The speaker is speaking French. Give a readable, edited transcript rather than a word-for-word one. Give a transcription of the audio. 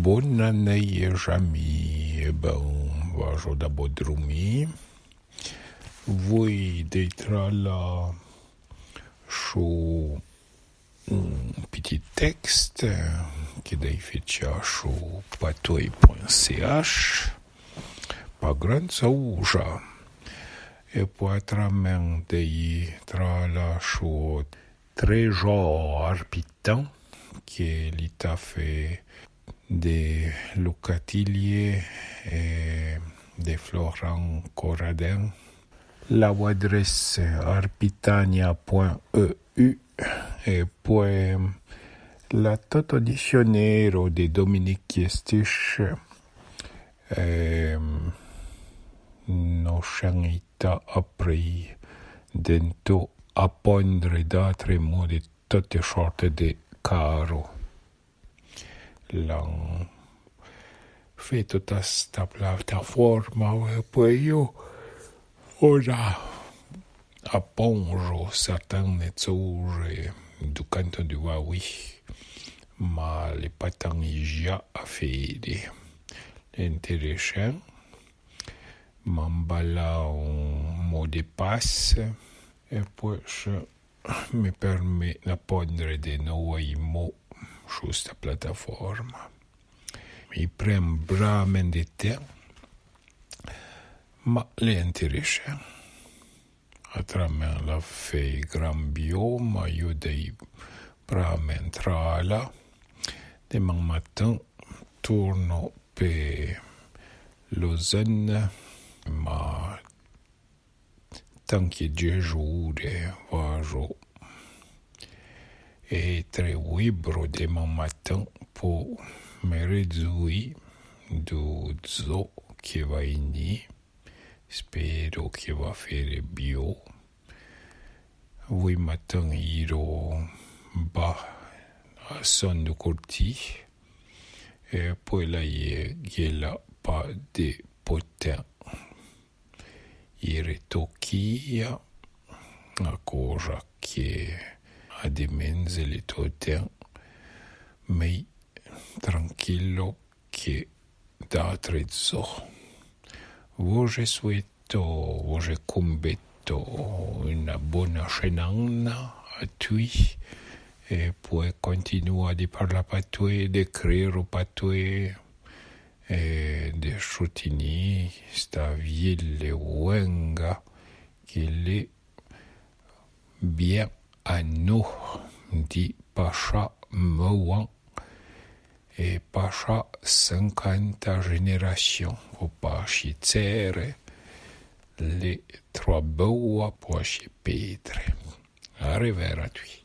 Bonanei Jami, vajou da Bodroumi. Voi d'être là sur un petit texte qui est fait sur patouille.ch. Pas grand sauja. Et pour être d'être là sur très genre arpitant qui l'ita fait des locatiliers et des florents corradins. La adresse arpitania.eu et poi la toto dizionero de Dominique Kiestich no scianita apri dento appondere d'altre modi tutte sorte di caro. L'han fait tutta sta piattaforma e poi io ora appongo certaine cose du canto di Huawei, ma le patangi già a fede. L'intéressant m'emballa un mot de passe e poi mi permet di appondere dei nuovi mots su questa piattaforma. Mi prende veramente di tempo, ma è interessante. Attraverso la fei gran bioma, io devo veramente entrare là. Demain matin, torno per Lausanne, ma tanti giorni vado e tre libri demain matin per me réjouir du zoo che va in. Spero che va a fare bio. Voi matin iro a son de corti e poi la gliela pa de potin. Ieri tocchia una cosa che a di menze le toten ma tranquillo che da trezzo. Voce combetto una buona scenana a tui e poi continua di parlare patue, di scrivere patue e di sostenere sta ville wenga che le bien a nous di pasha mouan e pasha 50 generations au pascizzere le trois boa poche petre. Arrivederci.